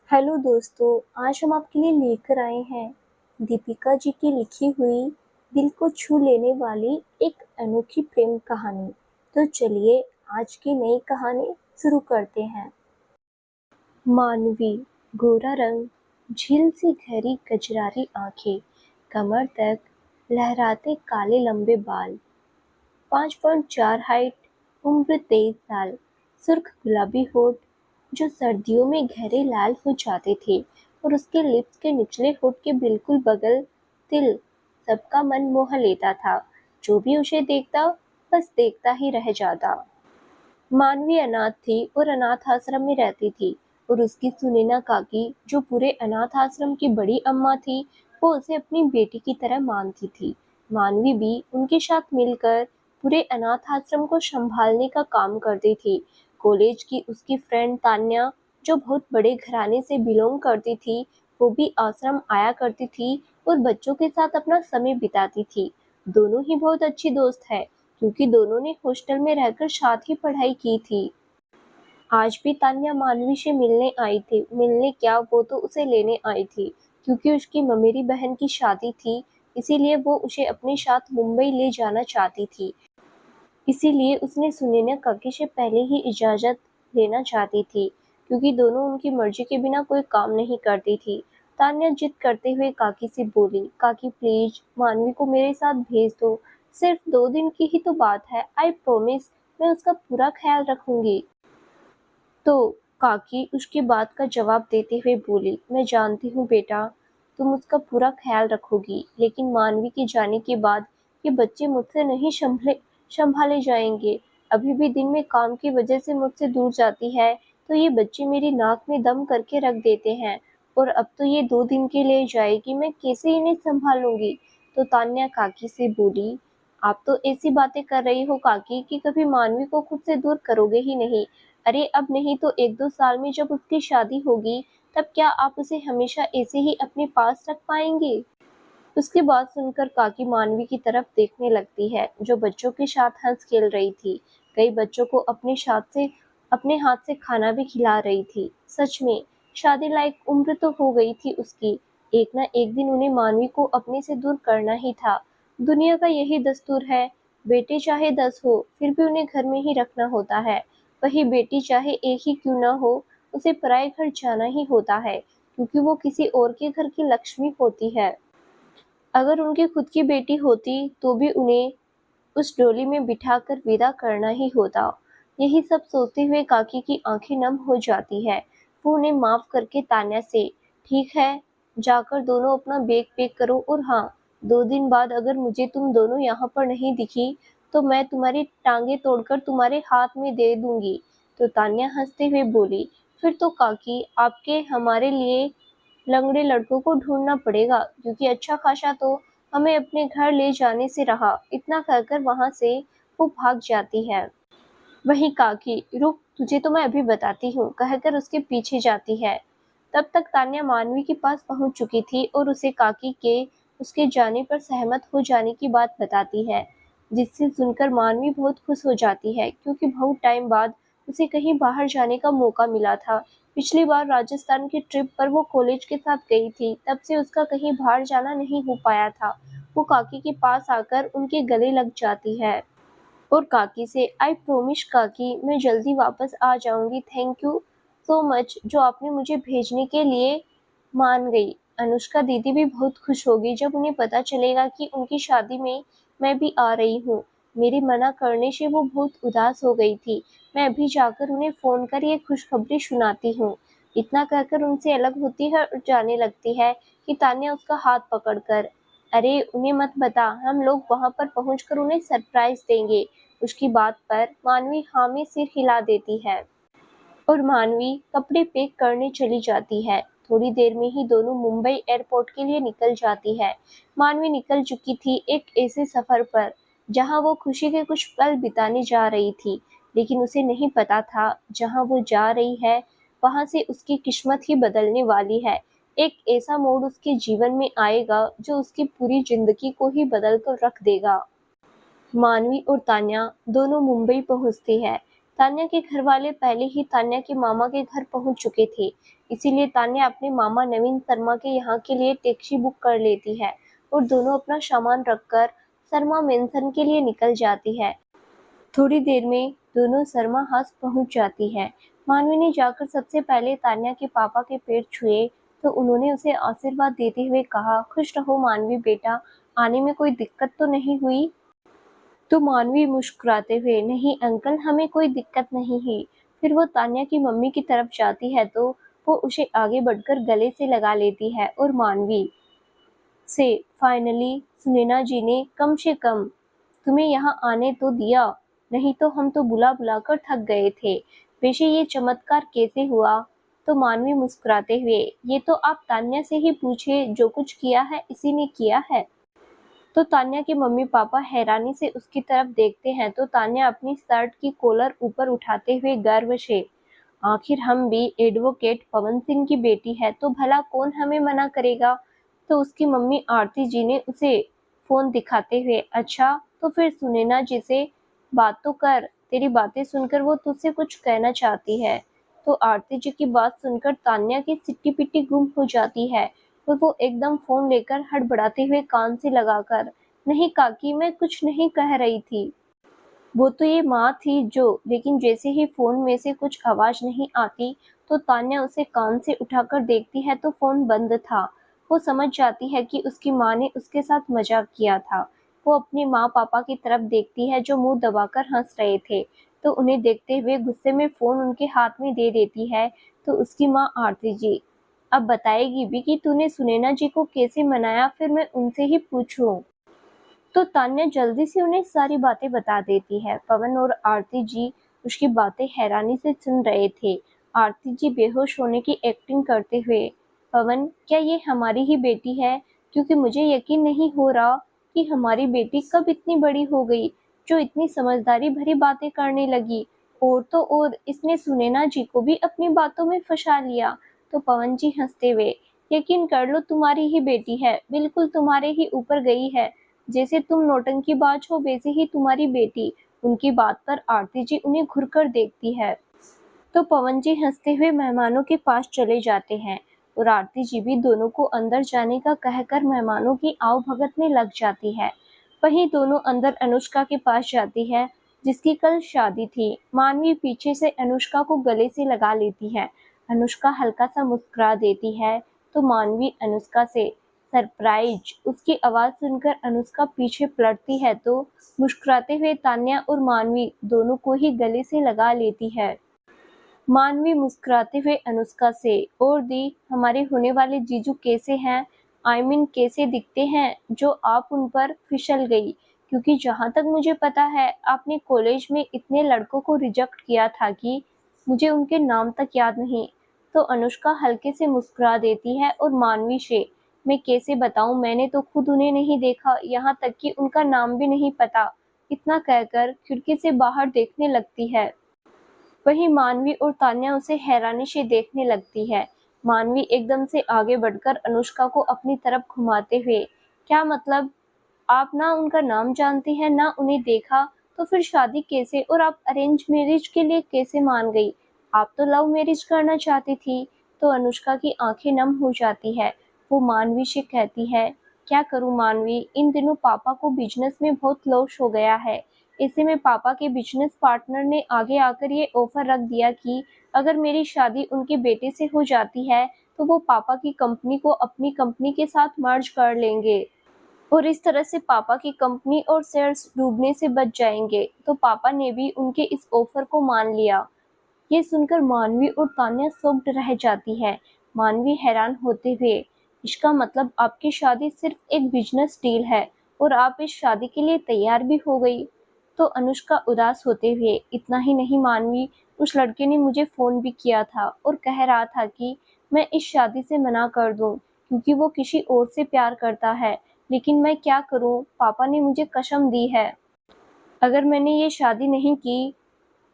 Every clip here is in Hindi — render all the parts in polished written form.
हेलो दोस्तों, आज हम आपके लिए लेकर आए हैं दीपिका जी की लिखी हुई दिल को छू लेने वाली एक अनोखी प्रेम कहानी। तो चलिए आज की नई कहानी शुरू करते हैं। मानवी, गोरा रंग, झील सी गहरी कजरारी आंखें, कमर तक लहराते काले लंबे बाल, 5.4 हाइट, उम्र 23 साल, सुर्ख गुलाबी होठ जो सर्दियों में गहरे लाल हो जाते थे और उसके लिप्स के निचले होठ के बिल्कुल बगल तिल सबका मन मोह लेता था। जो भी उसे देखता बस देखता ही रह जाता। मानवी अनाथ थी और अनाथ आश्रम में रहती थी और उसकी सुनैना काकी जो पूरे अनाथ आश्रम की बड़ी अम्मा थी, वो उसे अपनी बेटी की तरह मानती थी। मानवी भी उनके साथ मिलकर पूरे अनाथ आश्रम को संभालने का काम करती थी। कॉलेज की उसकी फ्रेंड तान्या जो बहुत बड़े घराने से बिलोंग करती थी, वो भी आश्रम आया करती थी और बच्चों के साथ अपना समय बिताती थी। दोनों ही बहुत अच्छी दोस्त है क्योंकि दोनों ने हॉस्टल में रहकर साथ ही पढ़ाई की थी। आज भी तान्या मानवी से मिलने आई थी। मिलने क्या, वो तो उसे लेने आई थी क्योंकि उसकी ममेरी बहन की शादी थी, इसीलिए वो उसे अपने साथ मुंबई ले जाना चाहती थी। इसीलिए उसने सुनैना काकी से पहले ही इजाज़त लेना चाहती थी क्योंकि दोनों उनकी मर्जी के बिना कोई काम नहीं करती थी। तान्या जिद करते हुए काकी से बोली, काकी प्लीज मानवी को मेरे साथ भेज दो, सिर्फ 2 दिन की ही तो बात है, आई प्रॉमिस मैं उसका पूरा ख्याल रखूंगी। तो काकी उसकी बात का जवाब देते हुए बोली, मैं जानती हूँ बेटा, तुम उसका पूरा ख्याल रखोगी, लेकिन मानवी के जाने के बाद ये बच्चे मुझसे नहीं संभाले जाएंगे। अभी भी दिन में काम की वजह से मुझसे दूर जाती है तो ये बच्चे मेरी नाक में दम करके रख देते हैं, और अब तो ये 2 दिन के लिए जाएगी, मैं कैसे इन्हें संभालूंगी। तो तान्या काकी से बोली, आप तो ऐसी बातें कर रही हो काकी कि कभी मानवी को खुद से दूर करोगे ही नहीं। अरे अब नहीं तो 1-2 साल में जब उसकी शादी होगी, तब क्या आप उसे हमेशा ऐसे ही अपने पास रख पाएंगे। उसकी बात सुनकर काकी मानवी की तरफ देखने लगती है जो बच्चों के साथ हंस खेल रही थी। कई बच्चों को अपने हाथ से खाना भी खिला रही थी। सच में शादी लायक उम्र तो हो गई थी उसकी। एक ना एक दिन उन्हें मानवी को अपने से दूर करना ही था। दुनिया का यही दस्तूर है, बेटे चाहे 10 हो फिर भी उन्हें घर में ही रखना होता है। वही बेटी चाहे एक ही क्यों ना हो, उसे पराए घर जाना ही होता है क्योंकि वो किसी और के घर की लक्ष्मी होती है। अगर उनकी खुद की बेटी होती तो भी उन्हें उस डोली में बिठाकर विदा करना ही होता। यही सब सोचते हुए काकी की आंखें नम हो जाती है। वो उन्हें माफ करके तान्या से, ठीक है, जाकर दोनों अपना बैग पैक करो, और हाँ, 2 दिन बाद अगर मुझे तुम दोनों यहाँ पर नहीं दिखी तो मैं तुम्हारी टांगे तोड़कर तुम्हारे हाथ में दे दूंगी। तो तान्या हंसते हुए बोली, फिर तो काकी आपके हमारे लिए लंगड़े लड़कों को ढूंढना पड़ेगा क्योंकि अच्छा खासा तो हमें अपने घर ले जाने से रहा। इतना कहकर वहां से वो भाग जाती है। वहीं काकी, रुक तुझे तो मैं अभी बताती हूँ, कहकर उसके पीछे जाती है। तब तक तान्या मानवी के पास पहुंच चुकी थी और उसे काकी के उसके जाने पर सहमत हो जाने की बात बताती है, जिससे सुनकर मानवी बहुत खुश हो जाती है क्योंकि बहुत टाइम बाद उसे कहीं बाहर जाने का मौका मिला था। पिछली बार राजस्थान की ट्रिप पर वो कॉलेज के साथ गई थी, तब से उसका कहीं बाहर जाना नहीं हो पाया था। वो काकी के पास आकर उनके गले लग जाती है और काकी से, आई प्रोमिस काकी मैं जल्दी वापस आ जाऊंगी, थैंक यू सो मच जो आपने मुझे भेजने के लिए मान गई। अनुष्का दीदी भी बहुत खुश होगी जब उन्हें पता चलेगा कि उनकी शादी में मैं भी आ रही हूँ। मेरी मना करने से वो बहुत उदास हो गई थी। मैं अभी जाकर उन्हें फोन कर ये खुशखबरी सुनाती हूँ। इतना कहकर उनसे अलग होती है और जाने लगती है कि तान्या उसका हाथ पकड़कर, अरे उन्हें मत बता, हम लोग वहां पर पहुंचकर उन्हें सरप्राइज देंगे। उसकी बात पर मानवी हाँ में सिर हिला देती है और मानवी कपड़े पैक करने चली जाती है। थोड़ी देर में ही दोनों मुंबई एयरपोर्ट के लिए निकल जाती है। मानवी निकल चुकी थी एक ऐसे सफर पर जहां वो खुशी के कुछ पल बिताने जा रही थी, लेकिन उसे नहीं पता था जहां वो जा रही है वहां से उसकी किस्मत ही बदलने वाली है। एक ऐसा मोड़ उसके जीवन में आएगा जो उसकी पूरी जिंदगी को ही बदल कर रख देगा। मानवी और तान्या दोनों मुंबई पहुंचती है। तान्या के घर वाले पहले ही तान्या के मामा के घर पहुंच चुके थे, इसीलिए तान्या अपने मामा नवीन शर्मा के यहाँ के लिए टैक्सी बुक कर लेती है और दोनों अपना सामान रखकर शर्मा मेंशन के लिए निकल जाती है। थोड़ी देर में दोनों शर्मा हाउस पहुंच जाती है। मानवी ने जाकर सबसे पहले तान्या के पापा के पैर छुए तो उन्होंने उसे आशीर्वाद देते हुए कहा, खुश रहो मानवी बेटा, आने में कोई दिक्कत तो नहीं हुई? तो मानवी मुस्कुराते हुए, नहीं अंकल, हमें कोई दिक्कत नहीं हुई। फिर वो तान्या की मम्मी की तरफ जाती है तो वो उसे आगे बढ़कर गले से लगा लेती है और मानवी से, फाइनली सुनैना जी ने कम से कम तुम्हें यहाँ आने तो दिया, नहीं तो हम तो बुला बुलाकर थक गए थे। वैसे ये चमत्कार कैसे हुआ? तो मानवी मुस्कुराते हुए, ये तो आप तान्या से ही पूछे, जो कुछ किया है इसी ने किया है। तो तान्या के मम्मी पापा हैरानी से उसकी तरफ देखते हैं तो तान्या अपनी शर्ट की कॉलर ऊपर उठाते हुए गर्व से, आखिर हम भी एडवोकेट पवन सिंह की बेटी है तो भला कौन हमें मना करेगा। तो उसकी मम्मी आरती जी ने उसे फोन दिखाते हुए, अच्छा तो फिर सुनैना जी से बात तो कर, तेरी बातें सुनकर वो तुझसे कुछ कहना चाहती है। तो आरती जी की बात सुनकर तान्या की सिट्टी पिट्टी गुम हो जाती है और वो एकदम फोन लेकर हड़बड़ाते हुए कान से लगाकर, नहीं काकी, मैं कुछ नहीं कह रही थी। वो तो ये माँ थी जो, लेकिन जैसे ही फोन में से कुछ आवाज नहीं आती तो तान्या उसे कान से उठाकर देखती है तो फोन बंद था। वो समझ जाती है कि उसकी माँ ने उसके साथ मजाक किया था। वो अपने माँ पापा की तरफ देखती है जो मुंह दबाकर हंस रहे थे, तो उन्हें देखते हुए गुस्से में फोन उनके हाथ में दे देती है। तो उसकी माँ आरती जी, अब बताएगी भी कि तूने सुनैना जी को कैसे मनाया, फिर मैं उनसे ही पूछूं। तो तान्या जल्दी से उन्हें सारी बातें बता देती है। पवन और आरती जी उसकी बातें हैरानी से सुन रहे थे। आरती जी बेहोश होने की एक्टिंग करते हुए, पवन, क्या ये हमारी ही बेटी है? क्योंकि मुझे यकीन नहीं हो रहा कि हमारी बेटी कब इतनी बड़ी हो गई जो इतनी समझदारी भरी बातें करने लगी, और तो और इसने सुनैना जी को भी अपनी बातों में फंसा लिया। तो पवन जी हंसते हुए, यकीन कर लो तुम्हारी ही बेटी है, बिल्कुल तुम्हारे ही ऊपर गई है, जैसे तुम नौटंकीबाज हो वैसे ही तुम्हारी बेटी। उनकी बात पर आरती जी उन्हें घुरकर देखती है। तो पवन जी हंसते हुए मेहमानों के पास चले जाते हैं और आरती जी भी दोनों को अंदर जाने का कहकर मेहमानों की आवभगत में लग जाती है। वहीं दोनों अंदर अनुष्का के पास जाती है जिसकी कल शादी थी। मानवी पीछे से अनुष्का को गले से लगा लेती है। अनुष्का हल्का सा मुस्कुरा देती है तो मानवी अनुष्का से सरप्राइज। उसकी आवाज सुनकर अनुष्का पीछे पलटती है तो मुस्कुराते हुए तान्या और मानवी दोनों को ही गले से लगा लेती है। मानवी मुस्कुराते हुए अनुष्का से, और दी, हमारे होने वाले जीजू कैसे हैं? कैसे दिखते हैं जो आप उन पर फिसल गई? क्योंकि जहाँ तक मुझे पता है आपने कॉलेज में इतने लड़कों को रिजेक्ट किया था कि मुझे उनके नाम तक याद नहीं। तो अनुष्का हल्के से मुस्कुरा देती है और मानवी से, मैं कैसे बताऊं, मैंने तो खुद उन्हें नहीं देखा, यहाँ तक कि उनका नाम भी नहीं पता। इतना कहकर खिड़की से बाहर देखने लगती है। वहीं मानवी और तान्या उसे हैरानी से देखने लगती है। मानवी एकदम से आगे बढ़कर अनुष्का को अपनी तरफ घुमाते हुए, क्या मतलब, आप ना उनका नाम जानती हैं ना उन्हें देखा, तो फिर शादी कैसे, और आप अरेंज मैरिज के लिए कैसे मान गई? आप तो लव मैरिज करना चाहती थी। तो अनुष्का की आंखें नम हो जाती है। वो मानवी से कहती है, क्या करूं मानवी, इन दिनों पापा को बिजनेस में बहुत लॉस हो गया है। ऐसे में पापा के बिजनेस पार्टनर ने आगे आकर ये ऑफर रख दिया कि अगर मेरी शादी उनके बेटे से हो जाती है तो वो पापा की कंपनी को अपनी कंपनी के साथ मर्ज कर लेंगे और इस तरह से पापा की कंपनी और शेयर्स डूबने से बच जाएंगे। तो पापा ने भी उनके इस ऑफर को मान लिया। ये सुनकर मानवी और तान्या शॉक्ड रह जाती है। मानवी हैरान होते हुए, इसका मतलब आपकी शादी सिर्फ एक बिजनेस डील है और आप इस शादी के लिए तैयार भी हो गई। तो अनुष्का उदास होते हुए, इतना ही नहीं मानवी, उस लड़के ने मुझे फोन भी किया था और कह रहा था कि मैं इस शादी से मना कर दूं क्योंकि वो किसी और से प्यार करता है, लेकिन मैं क्या करूं, पापा ने मुझे कसम दी है अगर मैंने ये शादी नहीं की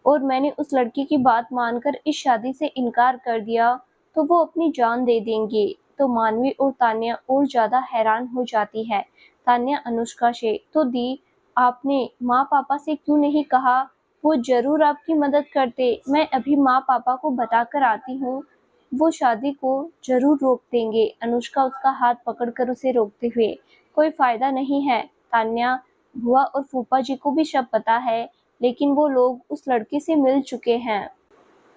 और मैंने उस लड़की की बात मानकर इस शादी से इनकार कर दिया तो वो अपनी जान दे देंगे। तो मानवी और तान्या और ज्यादा हैरान हो जाती है। तान्या अनुष्का से, तो दी, आपने माँ पापा से क्यों नहीं कहा? वो जरूर आपकी मदद करते। मैं अभी माँ पापा को बताकर आती हूँ, वो शादी को जरूर रोक देंगे। अनुष्का उसका हाथ पकड़कर उसे रोकते हुए, कोई फायदा नहीं है तान्या, बुआ और फूफा जी को भी सब पता है, लेकिन वो लोग उस लड़के से मिल चुके हैं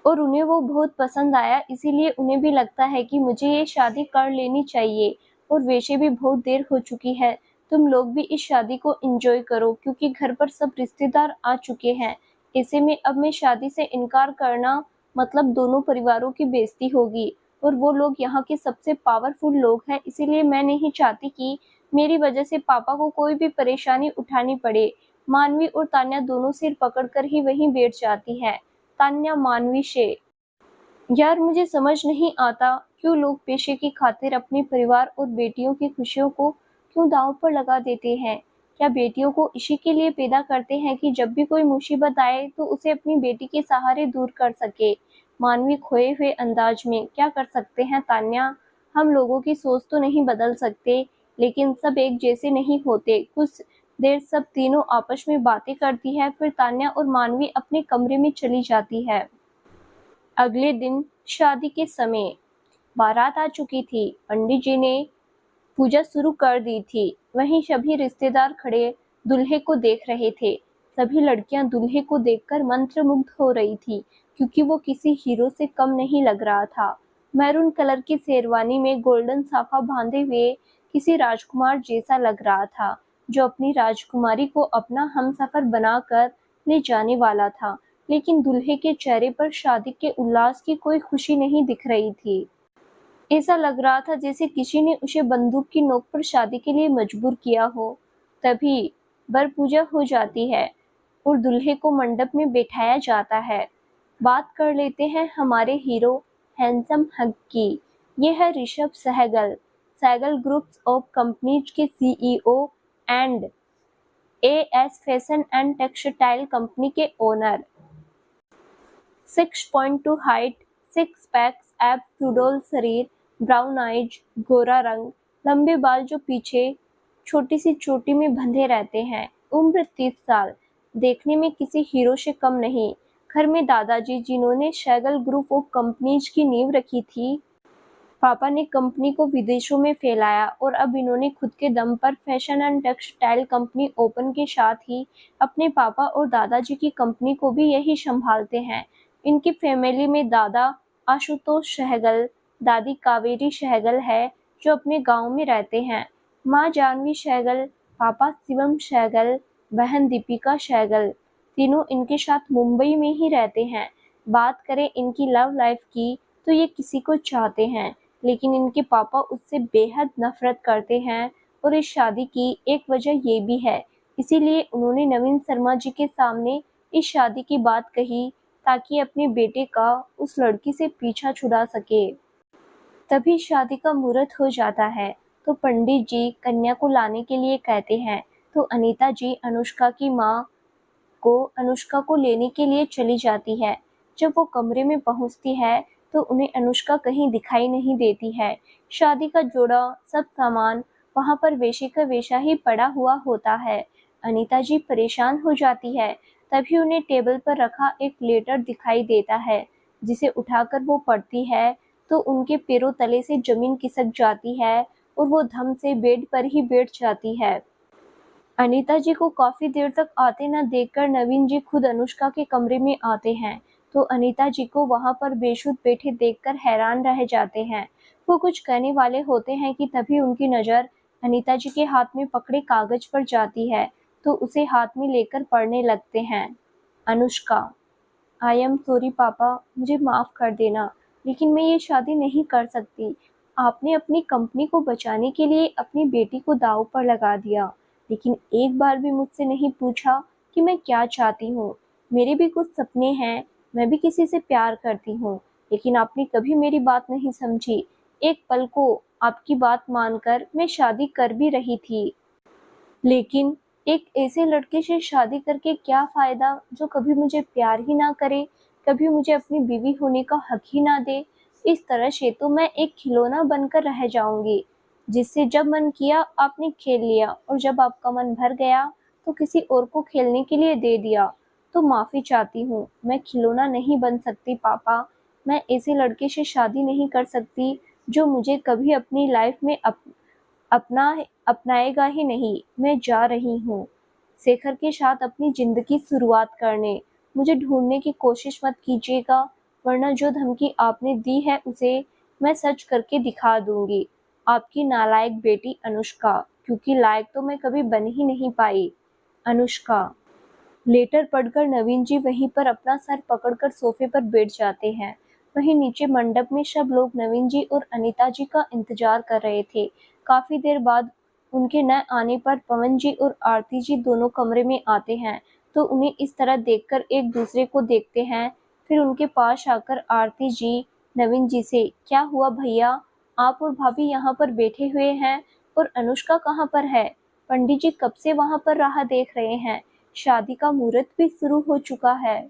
और उन्हें वो बहुत पसंद आया, इसीलिए उन्हें भी लगता है कि मुझे ये शादी कर लेनी चाहिए। और वैसे भी बहुत देर हो चुकी है, तुम लोग भी इस शादी को एंजॉय करो, क्योंकि घर पर सब रिश्तेदार आ चुके हैं। ऐसे में अब मैं शादी से इनकार करना मतलब दोनों परिवारों की बेइज्जती होगी, और वो लोग यहाँ के सबसे पावरफुल लोग हैं, इसीलिए मैं नहीं चाहती कि मेरी वजह से पापा को कोई भी परेशानी उठानी पड़े। मानवी और तान्या दोनों सिर पकड़कर ही वहीं बैठ जाती है। तान्या मानवी से, यार मुझे समझ नहीं आता क्यों लोग पैसे की खातिर अपने परिवार और बेटियों की खुशियों को क्यों दांव पर लगा देते हैं। क्या बेटियों को इसी के लिए पैदा करते हैं कि जब भी कोई मुसीबत आए तो उसे अपनी बेटी के सहारे दूर कर सके। मानवी खोए हुए अंदाज में, क्या कर सकते हैं तान्या, हम लोगों की सोच तो नहीं बदल सकते, लेकिन सब एक जैसे नहीं होते। कुछ देर सब तीनों आपस में बातें करती है, फिर तान्या और मानवी अपने कमरे में चली जाती है। अगले दिन शादी के समय बारात आ चुकी थी। पंडित जी ने पूजा शुरू कर दी थी। वहीं सभी रिश्तेदार खड़े दूल्हे को देख रहे थे। सभी लड़कियां दूल्हे को देखकर मंत्रमुग्ध हो रही थी, क्योंकि वो किसी हीरो से कम नहीं लग रहा था। मैरून कलर की शेरवानी में गोल्डन साफा बांधे हुए किसी राजकुमार जैसा लग रहा था, जो अपनी राजकुमारी को अपना हमसफर बनाकर ले जाने वाला था। लेकिन दूल्हे के चेहरे पर शादी के उल्लास की कोई खुशी नहीं दिख रही थी। ऐसा लग रहा था जैसे किसी ने उसे बंदूक की नोक पर शादी के लिए मजबूर किया हो। तभी वर पूजा हो जाती है और दूल्हे को मंडप में बैठाया जाता है। बात कर लेते हैं हमारे हीरो हैंडसम हग की। ये है Rishabh Sehgal, Sehgal groups of companies के CEO and AS fashion and textile company के ओनर। 6.2 हाइट, 6 पैक्स, एब, सुडौल शरीर, ब्राउन आइज, गोरा रंग, लंबे बाल जो पीछे छोटी सी चोटी में बंधे रहते हैं। उम्र 30 साल, देखने में किसी हीरो से कम नहीं। घर में दादाजी, जिन्होंने शैगल ग्रुप ऑफ कंपनीज की नींव रखी थी, पापा ने कंपनी को विदेशों में फैलाया और अब इन्होंने खुद के दम पर fashion and textile company open के साथ ही अपने पापा और दादाजी की कंपनी को भी यही संभालते हैं। इनकी फैमिली में दादा आशुतोष सहगल, दादी कावेरी सहगल है, जो अपने गांव में रहते हैं। माँ जानवी सहगल, पापा शिवम सहगल, बहन दीपिका सहगल, तीनों इनके साथ मुंबई में ही रहते हैं। बात करें इनकी लव लाइफ की, तो ये किसी को चाहते हैं, लेकिन इनके पापा उससे बेहद नफरत करते हैं। और इस शादी की एक वजह ये भी है, इसीलिए उन्होंने नवीन शर्मा जी के सामने इस शादी की बात कही, ताकि अपने बेटे का उस लड़की से पीछा छुड़ा सके। तभी शादी का मुहूर्त हो जाता है, तो पंडित जी कन्या को लाने के लिए कहते हैं। तो अनीता जी अनुष्का की माँ को अनुष्का को लेने के लिए चली जाती है। जब वो कमरे में पहुंचती है तो उन्हें अनुष्का कहीं दिखाई नहीं देती है। शादी का जोड़ा, सब सामान वहां पर वैसे का वैसा ही पड़ा हुआ होता है। अनीता जी परेशान हो जाती है। तभी उन्हें टेबल पर रखा एक लेटर दिखाई देता है, जिसे उठाकर वो पढ़ती है तो उनके पैरों तले से जमीन खिसक जाती है और वो धम से बेड पर ही बैठ जाती है। अनीता जी को काफी देर तक आते न देखकर नवीन जी खुद अनुष्का के कमरे में आते हैं, तो अनीता जी को वहां पर बेशुद्ध बैठे देखकर हैरान रह जाते हैं। वो कुछ कहने वाले होते हैं कि तभी उनकी नज़र अनीता जी के हाथ में पकड़े कागज पर जाती है, तो उसे हाथ में लेकर पढ़ने लगते हैं। अनुष्का, आई एम सॉरी पापा, मुझे माफ़ कर देना, लेकिन मैं ये शादी नहीं कर सकती। आपने अपनी कंपनी को बचाने के लिए अपनी बेटी को दांव पर लगा दिया, लेकिन एक बार भी मुझसे नहीं पूछा कि मैं क्या चाहती हूँ। मेरे भी कुछ सपने हैं, मैं भी किसी से प्यार करती हूँ, लेकिन आपने कभी मेरी बात नहीं समझी। एक पल को आपकी बात मानकर मैं शादी कर भी रही थी, लेकिन एक ऐसे लड़के से शादी करके क्या फ़ायदा जो कभी मुझे प्यार ही ना करे, कभी मुझे अपनी बीवी होने का हक ही ना दे। इस तरह से तो मैं एक खिलौना बनकर रह जाऊंगी, जिससे जब मन किया आपने खेल लिया और जब आपका मन भर गया तो किसी और को खेलने के लिए दे दिया। तो माफ़ी चाहती हूँ। मैं खिलौना नहीं बन सकती पापा। मैं ऐसे लड़के से शादी नहीं कर सकती जो मुझे कभी अपनी लाइफ में अपना अपनाएगा ही नहीं। मैं जा रही हूँ शेखर के साथ अपनी ज़िंदगी शुरुआत करने। मुझे ढूँढने की कोशिश मत कीजिएगा, वरना जो धमकी आपने दी है उसे मैं सच करके दिखा दूँगी। आपकी नालायक बेटी अनुष्का। क्योंकि लायक तो मैं कभी बन ही नहीं पाई। अनुष्का। लेटर पढ़कर नवीन जी वहीं पर अपना सर पकड़कर सोफे पर बैठ जाते हैं। वहीं नीचे मंडप में सब लोग नवीन जी और अनीता जी का इंतजार कर रहे थे। काफी देर बाद उनके न आने पर पवन जी और आरती जी दोनों कमरे में आते हैं, तो उन्हें इस तरह देखकर एक दूसरे को देखते हैं। फिर उनके पास आकर आरती जी नवीन जी से, क्या हुआ भैया, आप और भाभी यहाँ पर बैठे हुए हैं और अनुष्का कहाँ पर है? पंडित जी कब से वहाँ पर राह देख रहे हैं, शादी का मुहूर्त भी शुरू हो चुका है।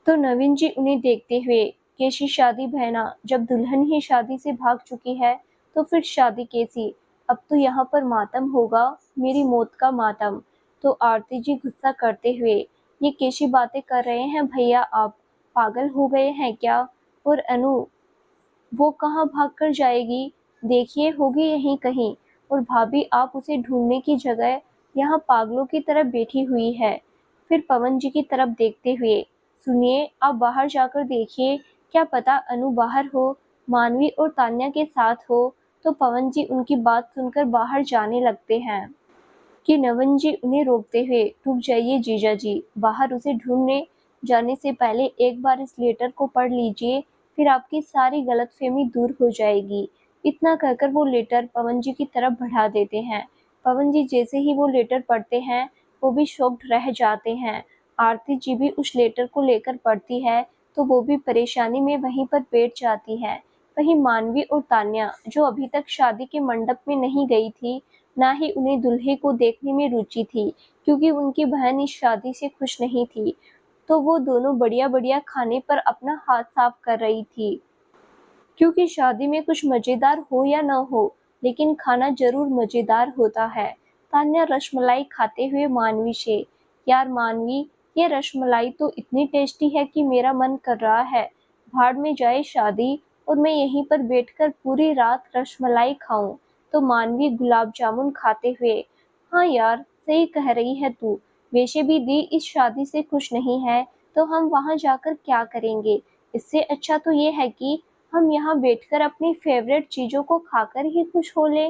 तो नवीन जी उन्हें देखते हुए, कैसी शादी बहना, जब दुल्हन ही शादी से भाग चुकी है तो फिर शादी कैसी? अब तो यहाँ पर मातम होगा, मेरी मौत का मातम। तो आरती जी गुस्सा करते हुए, ये कैसी बातें कर रहे हैं भैया, आप पागल हो गए हैं क्या? और अनु, वो कहाँ भाग कर जाएगी, देखिए होगी यहीं कहीं। और भाभी आप उसे ढूंढने की जगह यहाँ पागलों की तरह बैठी हुई है। फिर पवन जी की तरफ देखते हुए, सुनिए आप बाहर जाकर देखिए, क्या पता अनु बाहर हो, मानवी और तान्या के साथ हो। तो पवन जी उनकी बात सुनकर बाहर जाने लगते हैं कि नवन जी उन्हें रोकते हुए, रुक जाइए जीजा जी, बाहर उसे ढूंढने जाने से पहले एक बार इस लेटर को पढ़ लीजिए, फिर आपकी सारी गलतफहमी दूर हो जाएगी। इतना कहकर वो लेटर पवन जी की तरफ बढ़ा देते हैं। पवन जी जैसे ही वो लेटर पढ़ते हैं, वो भी शॉक्ड रह जाते हैं। आरती जी भी उस लेटर को लेकर पढ़ती है, तो वो भी परेशानी में वहीं पर बैठ जाती है। वहीं मानवी और तान्या, जो अभी तक शादी के मंडप में नहीं गई थी, ना ही उन्हें दूल्हे को देखने में रुचि थी, क्योंकि उनकी बहन इस शादी से खुश नहीं थी, तो वो दोनों बढ़िया-बढ़िया खाने पर अपना हाथ साफ कर रही थी। क्योंकि शादी में कुछ मजेदार हो या न हो, लेकिन खाना जरूर मजेदार होता है। तान्या रसमलाई खाते हुए मानवी से, यार मानवी, ये रसमलाई तो इतनी टेस्टी है कि मेरा मन कर रहा है भाड़ में जाए शादी और मैं यहीं पर बैठकर पूरी रात रसमलाई खाऊं। तो मानवी गुलाब जामुन खाते हुए, हाँ यार सही कह रही है तू, वैसे भी दी इस शादी से खुश नहीं है, तो हम वहां जाकर क्या करेंगे? इससे अच्छा तो ये है कि हम यहाँ बैठकर अपनी फेवरेट चीजों को खाकर ही खुश हो ले।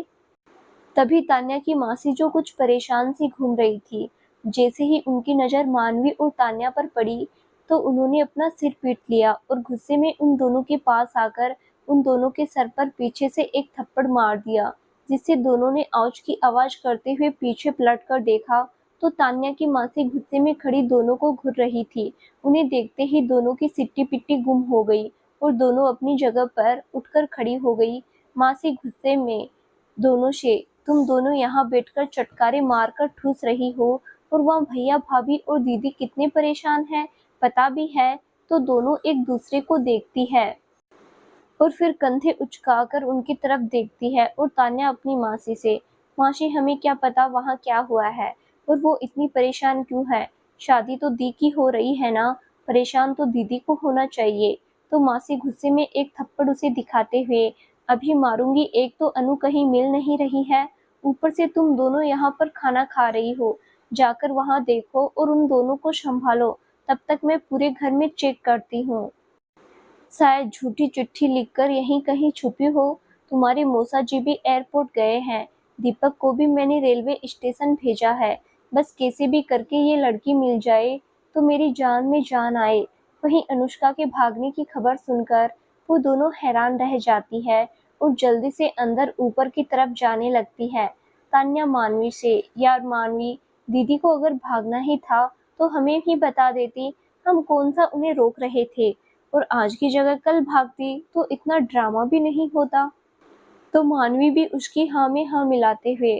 तभी तान्या की मासी जो कुछ परेशान सी घूम रही थी, जैसे ही उनकी नजर मानवी और तान्या पर पड़ी, तो उन्होंने अपना सिर पीट लिया और गुस्से में उन दोनों के पास आकर उन दोनों के सर पर पीछे से एक थप्पड़ मार दिया, जिससे दोनों ने आउच की आवाज करते हुए पीछे पलट कर देखा, तो तान्या की मासी गुस्से में खड़ी दोनों को घूर रही थी। उन्हें देखते ही दोनों की सिट्टी पिट्टी गुम हो गई और दोनों अपनी जगह पर उठकर खड़ी हो गई। मासी गुस्से में दोनों से, तुम दोनों यहाँ बैठकर चटकारे मारकर ठूस रही हो और वहाँ भैया भाभी और दीदी कितने परेशान हैं, पता भी है? तो दोनों एक दूसरे को देखती है और फिर कंधे उचकाकर उनकी तरफ देखती है। और तान्या अपनी मासी से, मासी हमें क्या पता वहाँ क्या हुआ है और वो इतनी परेशान क्यों है, शादी तो दी की हो रही है ना, परेशान तो दीदी को होना चाहिए। तो मासी गुस्से में एक थप्पड़ उसे दिखाते हुए, अभी मारूंगी, एक तो अनु कहीं मिल नहीं रही है, ऊपर से तुम दोनों यहाँ पर खाना खा रही हो, जाकर वहाँ देखो और उन दोनों को संभालो, तब तक मैं पूरे घर में चेक करती हूँ। शायद झूठी चिट्ठी लिखकर यहीं कहीं छुपी हो। तुम्हारे मौसा जी भी एयरपोर्ट गए हैं, दीपक को भी मैंने रेलवे स्टेशन भेजा है, बस कैसे भी करके ये लड़की मिल जाए तो मेरी जान में जान आए। वहीं अनुष्का के भागने की खबर सुनकर वो दोनों हैरान रह जाती है और जल्दी से अंदर ऊपर की तरफ जाने लगती है। तान्या मानवी से, यार मानवी, दीदी को अगर भागना ही था तो हमें ही बता देती, हम कौन सा उन्हें रोक रहे थे, और आज की जगह कल भागती तो इतना ड्रामा भी नहीं होता। तो मानवी भी उसकी हाँ में हाँ मिलाते हुए,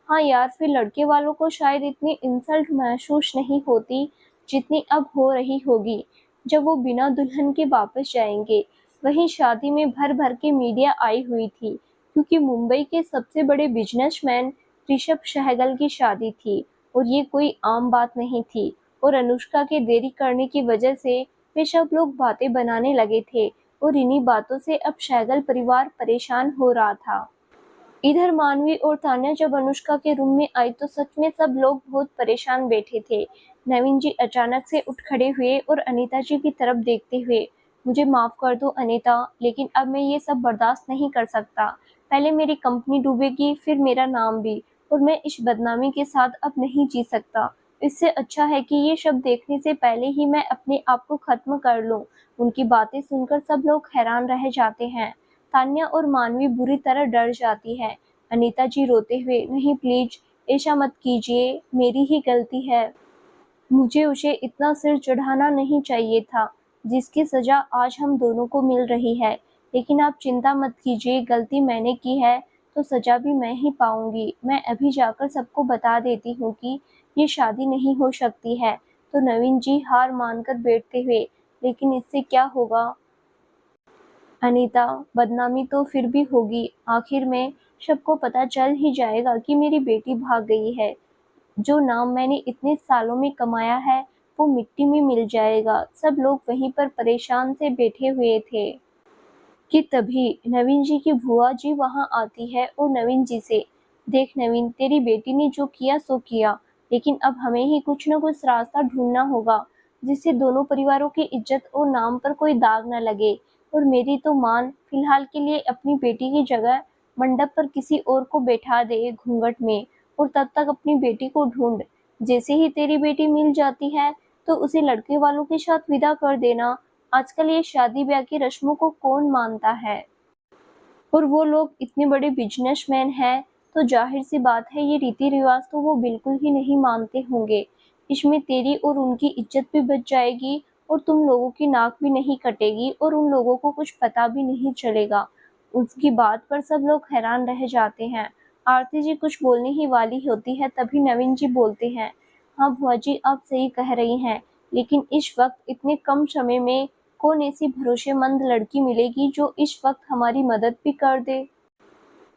हाँ यार, फिर लड़के वालों को शायद इतनी इंसल्ट महसूस नहीं होती जितनी अब हो रही होगी जब वो बिना दुल्हन के वापस जाएंगे। वहीं शादी में भर भर के मीडिया आई हुई थी, क्योंकि मुंबई के सबसे बड़े बिजनेसमैन ऋषभ सहगल की शादी थी और ये कोई आम बात नहीं थी। और अनुष्का के देरी करने की वजह से वे सब लोग बातें बनाने लगे थे और इन्हीं बातों से अब सहगल परिवार परेशान हो रहा था। इधर मानवी और तान्या जब अनुष्का के रूम में आई तो सच में सब लोग बहुत परेशान बैठे थे। नवीन जी अचानक से उठ खड़े हुए और अनीता जी की तरफ देखते हुए, मुझे माफ कर दो अनीता, लेकिन अब मैं ये सब बर्दाश्त नहीं कर सकता। पहले मेरी कंपनी डूबेगी, फिर मेरा नाम भी, और मैं इस बदनामी के साथ अब नहीं जी सकता। इससे अच्छा है कि ये सब देखने से पहले ही मैं अपने आप को खत्म कर लूं। उनकी बातें सुनकर सब लोग हैरान रह जाते हैं। तान्या और मानवी बुरी तरह डर जाती है। अनीता जी रोते हुए, नहीं प्लीज ऐसा मत कीजिए, मेरी ही गलती है। मुझे उसे इतना सिर चढ़ाना नहीं चाहिए था, जिसकी सजा आज हम दोनों को मिल रही है। लेकिन आप चिंता मत कीजिए, गलती मैंने की है तो सजा भी मैं ही पाऊंगी। मैं अभी जाकर सबको बता देती हूँ कि ये शादी नहीं हो सकती है। तो नवीन जी हार मानकर बैठते हुए, लेकिन इससे क्या होगा अनीता, बदनामी तो फिर भी होगी। आखिर में सबको पता चल ही जाएगा कि मेरी बेटी भाग गई है। जो नाम मैंने इतने सालों में कमाया है वो मिट्टी में मिल जाएगा। सब लोग वहीं पर परेशान से बैठे हुए थे कि तभी नवीन जी की बुआ जी वहां आती है और नवीन जी से, देख नवीन, तेरी बेटी ने जो किया सो किया, लेकिन अब हमें ही कुछ न कुछ रास्ता ढूंढना होगा जिससे दोनों परिवारों की इज्जत और नाम पर कोई दाग न लगे। और मेरी तो मान फिलहाल के लिए अपनी बेटी की जगह मंडप पर किसी और को बैठा दे घूंघट में, और तब तक अपनी बेटी को ढूंढ। जैसे ही तेरी बेटी मिल जाती है तो उसे लड़के वालों के साथ विदा कर देना। आजकल ये शादी ब्याह की रस्मों को कौन मानता है, और वो लोग इतने बड़े बिजनेसमैन हैं, तो जाहिर सी बात है ये रीति रिवाज तो वो बिल्कुल ही नहीं मानते होंगे। इसमें तेरी और उनकी इज्जत भी बच जाएगी और तुम लोगों की नाक भी नहीं कटेगी और उन लोगों को कुछ पता भी नहीं चलेगा। उसकी बात पर सब लोग हैरान रह जाते हैं। आरती जी कुछ बोलने ही वाली होती है, तभी नवीन जी बोलते हैं, हाँ बुआ जी आप सही कह रही हैं, लेकिन इस वक्त इतने कम समय में कौन ऐसी भरोसेमंद लड़की मिलेगी जो इस वक्त हमारी मदद भी कर दे,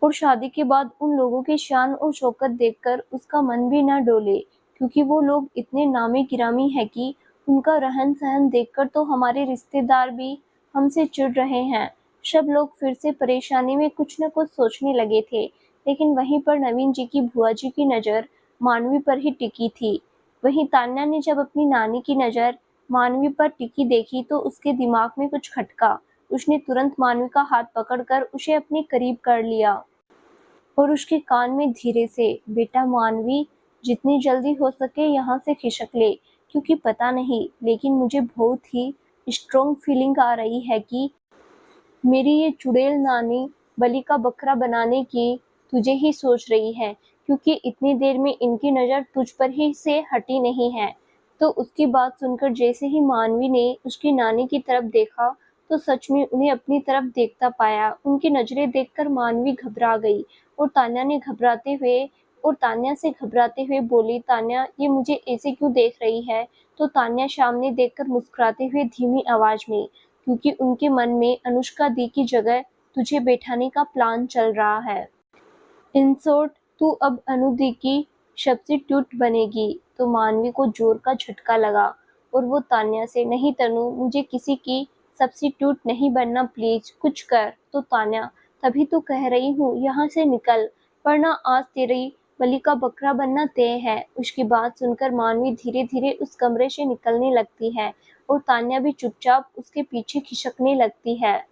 और शादी के बाद उन लोगों की शान और शौकत देखकर उसका मन भी ना डोले, क्योंकि वो लोग इतने नामी गिरामी है कि उनका रहन सहन देखकर तो हमारे रिश्तेदार भी हमसे चिढ़ रहे हैं। सब लोग फिर से परेशानी में कुछ न कुछ सोचने लगे थे, लेकिन वहीं पर नवीन जी की बुआ जी की नज़र मानवी पर ही टिकी थी। वहीं तान्या ने जब अपनी नानी की नज़र मानवी पर टिकी देखी तो उसके दिमाग में कुछ खटका। उसने तुरंत मानवी का हाथ पकड़कर उसे अपने करीब कर लिया और उसके कान में धीरे से, बेटा मानवी, जितनी जल्दी हो सके यहाँ से खिसक ले, क्योंकि पता नहीं, लेकिन मुझे बहुत ही स्ट्रॉन्ग फीलिंग आ रही है कि मेरी ये चुड़ैल नानी बलि का बकरा बनाने की तुझे ही सोच रही है, क्योंकि इतनी देर में इनकी नज़र तुझ पर ही से हटी नहीं है। तो उसकी बात सुनकर जैसे ही मानवी ने उसकी नानी की तरफ देखा तो सच में उन्हें अपनी तरफ देखता पाया। उनकी नज़रें देखकर मानवी घबरा गई और तान्या से घबराते हुए बोली, तान्या ये मुझे ऐसे क्यों देख रही है? तो तान्या सामने देखकर मुस्कुराते हुए धीमी आवाज में, क्योंकि उनके मन में अनुष्का दी की जगह तुझे बैठाने का प्लान चल रहा है। इन शॉर्ट, तू अब अनु दी की सब्स्टिट्यूट बनेगी। तो मानवी को जोर का झटका लगा और वो तान्या से, नहीं तनु, मुझे किसी की सब्स्टिट्यूट नहीं बनना, प्लीज कुछ कर। तो तान्या, तभी तो कह रही हूँ यहाँ से निकल, वरना आज तेरी बलि का बकरा बनना तय है। उसकी बात सुनकर मानवी धीरे धीरे उस कमरे से निकलने लगती है और तान्या भी चुपचाप उसके पीछे खिसकने लगती है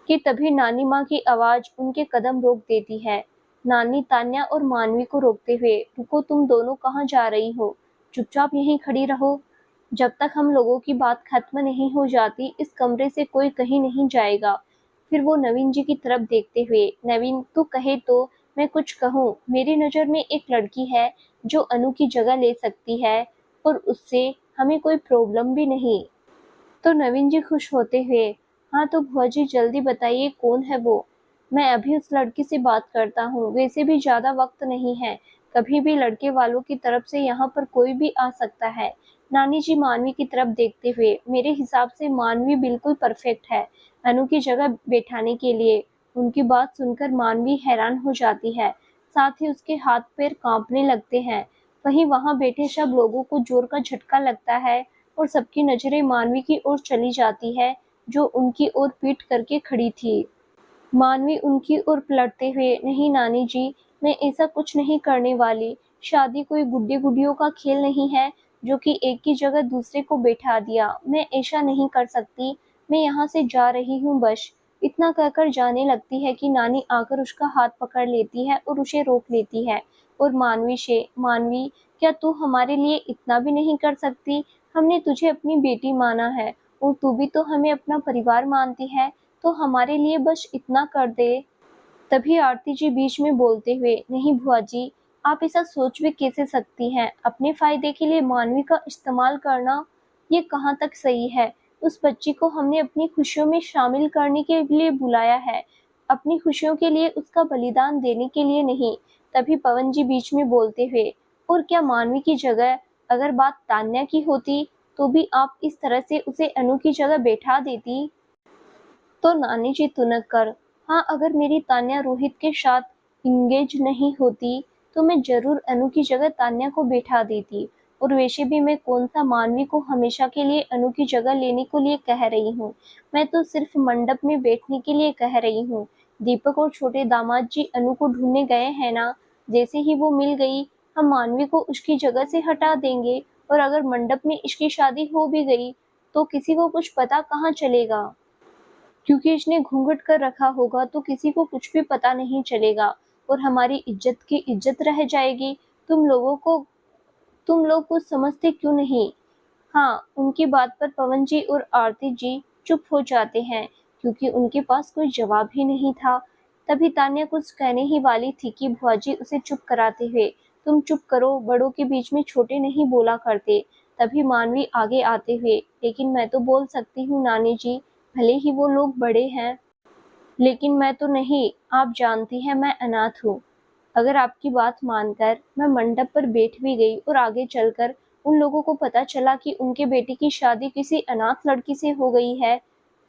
कि तभी नानी माँ की आवाज उनके कदम रोक देती है। नानी तान्या और मानवी को रोकते हुए, रुको, तुम दोनों कहाँ जा रही हो? चुपचाप यहीं खड़ी रहो। जब तक हम लोगों की बात खत्म नहीं हो जाती इस कमरे से कोई कहीं नहीं जाएगा। फिर वो नवीन जी की तरफ देखते हुए, नवीन तू कहे तो मैं कुछ कहूँ? मेरी नज़र में एक लड़की है जो अनु की जगह ले सकती है और उससे हमें कोई प्रॉब्लम भी नहीं। तो नवीन जी खुश होते हुए, हाँ तो बुआ जी जल्दी बताइए कौन है वो? मैं अभी उस लड़की से बात करता हूँ, वैसे भी ज़्यादा वक्त नहीं है, कभी भी लड़के वालों की तरफ से यहाँ पर कोई भी आ सकता है। नानी जी मानवी की तरफ देखते हुए, मेरे हिसाब से मानवी बिल्कुल परफेक्ट है अनु की जगह बैठाने के लिए। उनकी बात सुनकर मानवी हैरान हो जाती है, साथ ही उसके हाथ पैर कांपने लगते हैं। वहीं वहां बैठे सब लोगों को जोर का झटका लगता है और सबकी नजरें मानवी की ओर चली जाती है, जो उनकी ओर पीठ करके खड़ी थी। मानवी उनकी ओर पलटते हुए, नहीं नानी जी, मैं ऐसा कुछ नहीं करने वाली। शादी कोई गुड्डी गुड्डियों का खेल नहीं है जो कि एक की जगह दूसरे को बैठा दिया। मैं ऐसा नहीं कर सकती। मैं यहाँ से जा रही हूँ बस। इतना कहकर जाने लगती है कि नानी आकर उसका हाथ पकड़ लेती है और उसे रोक लेती है और मानवी से, मानवी, क्या तू हमारे लिए इतना भी नहीं कर सकती? हमने तुझे अपनी बेटी माना है और तू भी तो हमें अपना परिवार मानती है, तो हमारे लिए बस इतना कर दे। तभी आरती जी बीच में बोलते हुए, नहीं बुआ जी, आप ऐसा सोच भी कैसे सकती हैं? अपने फायदे के लिए मानवी का इस्तेमाल करना, ये कहाँ तक सही है? उस बच्ची को हमने अपनी खुशियों में शामिल करने के लिए बुलाया है, अपनी खुशियों के लिए उसका बलिदान देने के लिए नहीं। तभी पवन जी बीच में बोलते हुए, और क्या मानवी की जगह अगर बात तान्या की होती तो भी आप इस तरह से उसे अनु की जगह बैठा देती? तो नानी जी तुनक कर, हाँ, अगर मेरी तान्या रोहित के साथ इंगेज नहीं होती तो मैं जरूर अनु की जगह तान्या को बैठा देती। और वैसे भी मैं कौन सा मानवी को हमेशा के लिए अनु की जगह लेने को लिए कह रही हूँ। मैं तो सिर्फ मंडप में बैठने के लिए कह रही हूँ। दीपक और छोटे दामाद जी अनु को ढूंढने गए हैं ना, जैसे ही वो मिल गई हम मानवी को उसकी जगह से हटा देंगे। और अगर मंडप में इसकी शादी हो भी गई तो किसी को कुछ पता कहाँ चलेगा, क्योंकि इसने घूंघट कर रखा होगा तो किसी को कुछ भी पता नहीं चलेगा और हमारी इज्जत की इज्जत रह जाएगी। तुम लोग कुछ समझते क्यों नहीं? हाँ, उनकी बात पर पवन जी और आरती जी चुप हो जाते हैं क्योंकि उनके पास कोई जवाब ही नहीं था। तभी तान्या कुछ कहने ही वाली थी कि बुआ जी उसे चुप कराते हुए, तुम चुप करो, बड़ों के बीच में छोटे नहीं बोला करते। तभी मानवी आगे आते हुए, लेकिन मैं तो बोल सकती हूँ नानी जी, भले ही वो लोग बड़े हैं लेकिन मैं तो नहीं। आप जानती हैं मैं अनाथ हूँ। अगर आपकी बात मानकर मैं मंडप पर बैठ भी गई और आगे चलकर उन लोगों को पता चला कि उनके बेटे की शादी किसी अनाथ लड़की से हो गई है,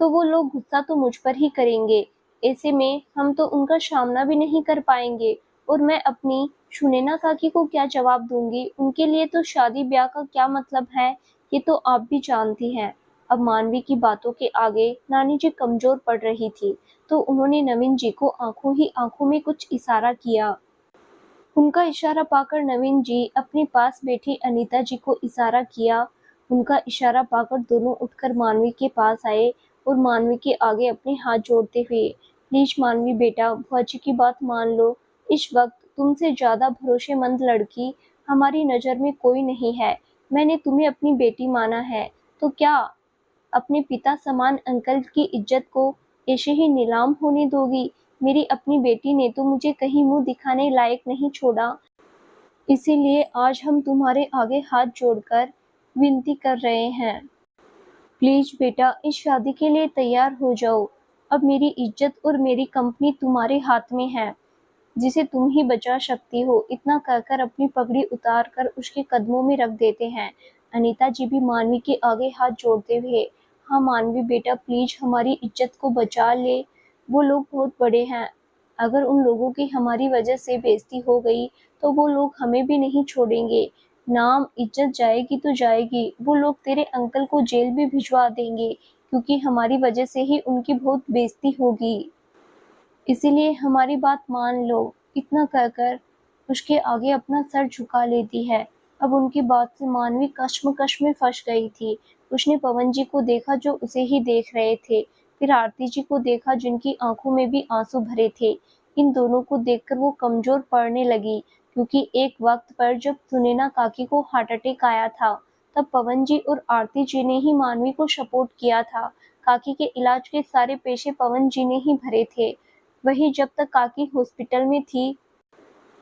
तो वो लोग गुस्सा तो मुझ पर ही करेंगे। ऐसे में हम तो उनका सामना भी नहीं कर पाएंगे और मैं अपनी सुनैना काकी को क्या जवाब दूंगी? उनके लिए तो शादी ब्याह का क्या मतलब है, ये तो आप भी जानती हैं। अब मानवी की बातों के आगे नानी जी कमजोर पड़ रही थी, तो उन्होंने नवीन जी को आंखों ही आंखों में कुछ इशारा किया। उनका इशारा पाकर नवीन जी अपने पास बैठी अनीता जी को इशारा किया। उनका इशारा पाकर दोनों उठकर मानवी के पास आए और मानवी के आगे अपने हाथ जोड़ते हुए, प्लीज मानवी बेटा, बुआ जी की बात मान लो। इस वक्त तुमसे ज्यादा भरोसेमंद लड़की हमारी नजर में कोई नहीं है। मैंने तुम्हें अपनी बेटी माना है, तो क्या अपने पिता समान अंकल की इज्जत को ऐसे ही नीलाम होने दोगी? मेरी अपनी बेटी ने तो मुझे कहीं मुंह दिखाने लायक नहीं छोड़ा। इसीलिए आज हम तुम्हारे आगे हाथ जोड़कर विनती कर रहे हैं, प्लीज बेटा, इस शादी के लिए तैयार हो जाओ। अब मेरी इज्जत और मेरी कंपनी तुम्हारे हाथ में है, जिसे तुम ही बचा सकती हो। इतना कहकर अपनी पगड़ी उतार कर उसके कदमों में रख देते हैं। अनीता जी भी मानवी के आगे हाथ जोड़ते हुए, हाँ मानवी बेटा, प्लीज हमारी इज्जत को बचा ले। वो लोग बहुत बड़े हैं, अगर उन लोगों की हमारी वजह से बेइज्जती हो गई तो वो लोग हमें भी नहीं छोड़ेंगे। नाम इज्जत जाएगी तो जाएगी, वो लोग तेरे अंकल को जेल भी भिजवा देंगे क्योंकि हमारी वजह से ही उनकी बहुत बेइज्जती होगी। इसीलिए हमारी बात मान लो। इतना कहकर उसके आगे अपना सर झुका लेती है। अब उनकी बात से मानवी कश्मकश में फंस गई थी। उसने पवन जी को देखा जो उसे ही देख रहे थे, फिर आरती जी को देखा जिनकी आंखों में भी आंसू भरे थे। इन दोनों को देखकर वो कमजोर पड़ने लगी, क्योंकि एक वक्त पर जब सुनैना काकी को हार्ट अटैक आया था तब पवन जी और आरती जी ने ही मानवी को सपोर्ट किया था। काकी के इलाज के सारे पैसे पवन जी ने ही भरे थे। वही जब तक काकी हॉस्पिटल में थी,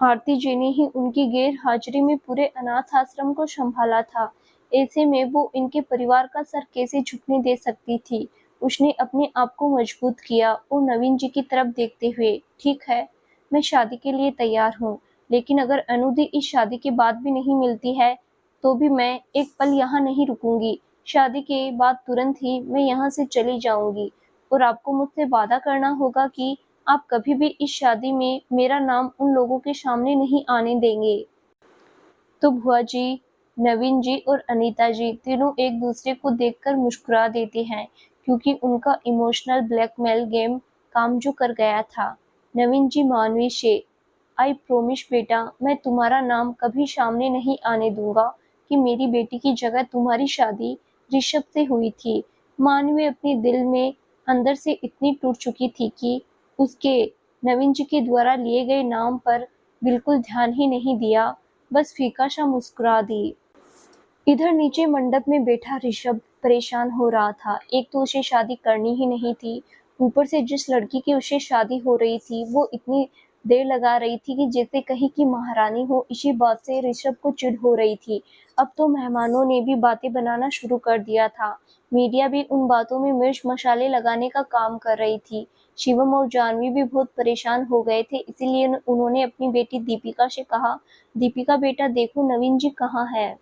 आरती जी ने ही उनकी गैर हाजिरी में पूरे अनाथ आश्रम को संभाला था। ऐसे में वो इनके परिवार का सर कैसे झुकने दे सकती थी? उसने अपने आप को मजबूत किया और नवीन जी की तरफ देखते हुए, ठीक है, मैं शादी के लिए तैयार हूँ, लेकिन अगर अनुदी इस शादी के बाद भी नहीं मिलती है तो भी मैं एक पल यहाँ नहीं रुकूंगी। शादी के बाद तुरंत ही मैं यहाँ से चली जाऊंगी और आपको मुझसे वादा करना होगा कि आप कभी भी इस शादी में मेरा नाम उन लोगों के सामने नहीं आने देंगे। तो भुआ जी, नवीन जी और अनीता जी तीनों एक दूसरे को देखकर मुस्कुरा देते हैं, क्योंकि उनका इमोशनल ब्लैकमेल गेम काम जो कर गया था। नवीन जी मानवी से, आई प्रोमिस बेटा, मैं तुम्हारा नाम कभी सामने नहीं आने दूंगा कि मेरी बेटी की जगह तुम्हारी शादी ऋषभ से हुई थी। मानवी अपने दिल में अंदर से इतनी टूट चुकी थी कि उसके नवीन जी के द्वारा लिए गए नाम पर बिल्कुल ध्यान ही नहीं दिया, बस फीका सा मुस्कुरा दी। इधर नीचे मंडप में बैठा ऋषभ परेशान हो रहा था। एक तो उसे शादी करनी ही नहीं थी, ऊपर से जिस लड़की की उसे शादी हो रही थी वो इतनी देर लगा रही थी कि जैसे कहीं की महारानी हो। इसी बात से ऋषभ को चिढ़ हो रही थी। अब तो मेहमानों ने भी बातें बनाना शुरू कर दिया था। मीडिया भी उन बातों में मिर्च मसाले लगाने का काम कर रही थी। शिवम और जानवी भी बहुत परेशान हो गए थे, इसीलिए उन्होंने अपनी बेटी दीपिका से कहा, दीपिका बेटा देखो नवीन जी कहाँ है,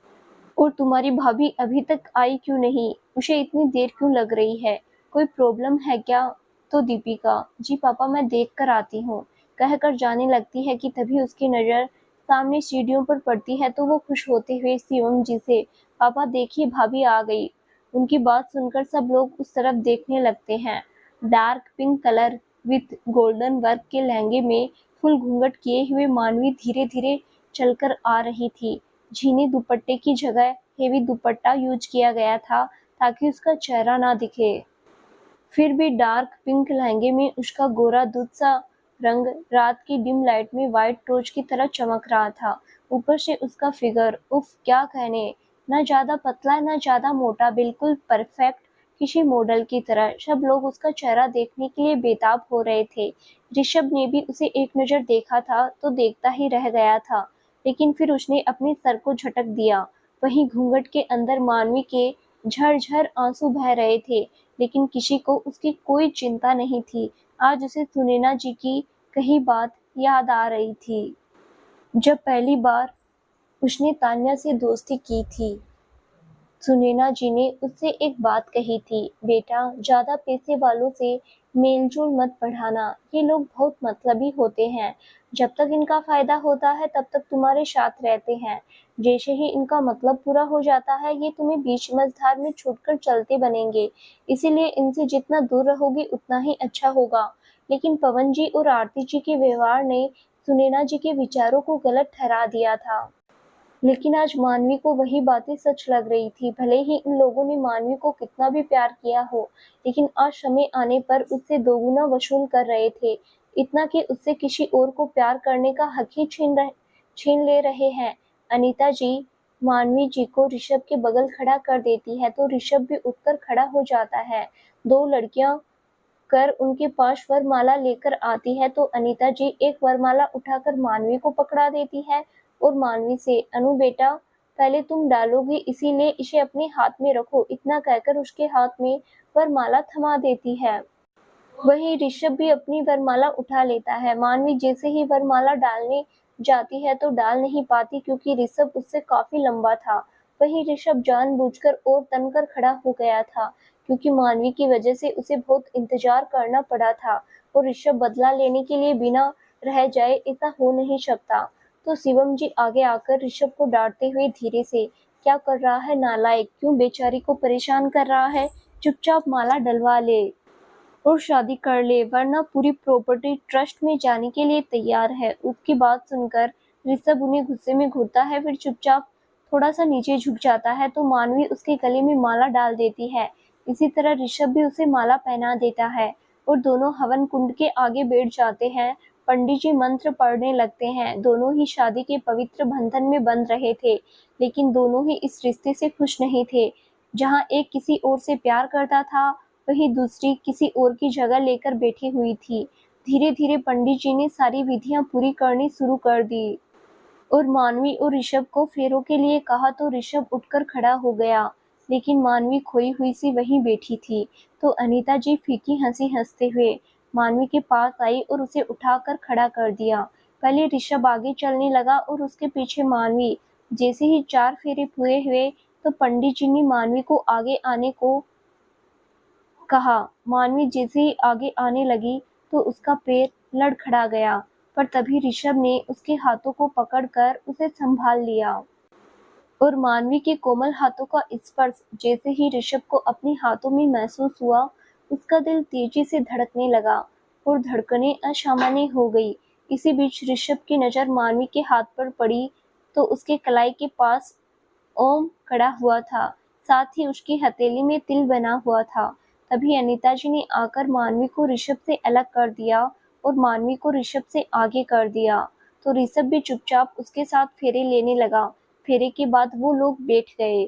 और तुम्हारी भाभी अभी तक आई क्यों नहीं? उसे इतनी देर क्यों लग रही है? कोई प्रॉब्लम है क्या? तो दीपिका, जी पापा मैं देख कर आती हूँ, कहकर जाने लगती है कि तभी उसकी नज़र सामने सीढ़ियों पर पड़ती है तो वो खुश होते हुए शिवम जी से, पापा देखिए भाभी आ गई। उनकी बात सुनकर सब लोग उस तरफ देखने लगते हैं। Dark pink colour with golden work के लहंगे में फुल घूंघट किए हुए मानवी धीरे धीरे चलकर आ रही थी। झीनी दुपट्टे की जगह हेवी दुपट्टा यूज किया गया था ताकि उसका चेहरा ना दिखे। फिर भी डार्क पिंक लहंगे में उसका गोरा दूध सा रंग रात की डिम लाइट में व्हाइट टॉर्च की तरह चमक रहा था। ऊपर से उसका फिगर, उफ क्या कहने, ना ज्यादा पतला ना ज्यादा मोटा, बिल्कुल परफेक्ट किसी मॉडल की तरह। सब लोग उसका चेहरा देखने के लिए बेताब हो रहे थे। ऋषभ ने भी उसे एक नजर देखा था तो देखता ही रह गया था, लेकिन फिर उसने अपने सर को झटक दिया। वहीं घूंघट के अंदर मानवी के झरझर आंसू बह रहे थे, लेकिन किसी को उसकी कोई चिंता नहीं थी। आज उसे सुनैना जी की कही बात याद आ रही थी, जब पहली बार उसने तान्या से दोस्ती की थी। सुनैना जी ने उससे एक बात कही थी, बेटा ज्यादा पैसे वालों से मेलजोल मत बढ़ाना, ये लोग बहुत मतलबी होते हैं। जब तक इनका फायदा होता है तब तक तुम्हारे साथ रहते हैं, जैसे ही इनका मतलब पूरा हो जाता है ये तुम्हें बीच मझधार में छूटकर चलते बनेंगे। इसीलिए इनसे जितना दूर रहोगी उतना ही अच्छा होगा। लेकिन पवन जी और आरती जी के व्यवहार ने सुनैना जी के विचारों को गलत ठहरा दिया था। लेकिन आज मानवी को वही बातें सच लग रही थी। भले ही इन लोगों ने मानवी को कितना भी प्यार किया हो, लेकिन आज समय आने पर उससे दोगुना वसूल कर रहे थे। इतना कि उससे किसी और को प्यार करने का हक ही छीन ले रहे हैं। अनीता जी मानवी जी को ऋषभ के बगल खड़ा कर देती है तो ऋषभ भी उठकर खड़ा हो जाता है। दो लड़कियां कर उनके पास वरमाला लेकर आती है तो अनीता जी एक वरमाला उठाकर मानवी को पकड़ा देती है और मानवी से, अनु बेटा पहले तुम डालोगी इसीलिए इसे अपने हाथ में रखो, इतना कहकर उसके हाथ में वरमाला थमा देती है। वहीं ऋषभ भी अपनी वरमाला उठा लेता है। मानवी जैसे ही वरमाला डालने जाती है तो डाल नहीं पाती, क्योंकि ऋषभ उससे काफी लंबा था। वहीं ऋषभ जानबूझकर और तनकर खड़ा हो गया था, क्योंकि मानवी की वजह से उसे बहुत इंतजार करना पड़ा था और ऋषभ बदला लेने के लिए बिना रह जाए ऐसा हो नहीं सकता। तो शिवम जी आगे आकर ऋषभ को डांटते हुए धीरे से, क्या कर रहा है नालायक, क्यों बेचारी को परेशान कर रहा है, चुपचाप माला डलवा ले और शादी कर ले, वरना पूरी प्रॉपर्टी ट्रस्ट में जाने के लिए तैयार है। उसकी बात सुनकर ऋषभ उन्हें गुस्से में घूरता है, फिर चुपचाप थोड़ा सा नीचे झुक जाता है तो मानवी उसके गले में माला डाल देती है। इसी तरह ऋषभ भी उसे माला पहना देता है और दोनों हवन कुंड के आगे बैठ जाते हैं। पंडित जी मंत्र पढ़ने लगते हैं। दोनों ही शादी के पवित्र बंधन में बंध रहे थे, लेकिन दोनों ही इस रिश्ते से खुश नहीं थे। जहाँ एक किसी और से प्यार करता था, वहीं दूसरी किसी और की जगह लेकर बैठी हुई थी। धीरे धीरे पंडित जी ने सारी विधियां पूरी करनी शुरू कर दी और मानवी और ऋषभ को फेरों के लिए कहा तो ऋषभ उठकर खड़ा हो गया, लेकिन मानवी खोई हुई सी वहीं बैठी थी। तो अनीता जी फीकी हंसी हंसते हुए मानवी के पास आई और उसे उठाकर खड़ा कर दिया। पहले ऋषभ आगे चलने लगा और उसके पीछे मानवी। जैसे ही 4 फेरे पूरे हुए तो पंडित जी ने मानवी को आगे आने को कहा। मानवी जैसे ही आगे आने लगी तो उसका पैर लड़खड़ा गया, पर तभी ऋषभ ने उसके हाथों को पकड़कर उसे संभाल लिया। और मानवी के कोमल हाथों का स्पर्श जैसे ही ऋषभ को अपने हाथों में महसूस हुआ, उसका दिल तेजी से धड़कने लगा और धड़कनें असामान्य हो गई। इसी बीच ऋषभ की नज़र मानवी के हाथ पर पड़ी तो उसके कलाई के पास ओम खड़ा हुआ था, साथ ही उसकी हथेली में तिल बना हुआ था। तभी अनीता जी ने आकर मानवी को ऋषभ से अलग कर दिया और मानवी को ऋषभ से आगे कर दिया। तो ऋषभ भी चुपचाप उसके साथ फेरे लेने लगा। फेरे के बाद वो लोग बैठ गए।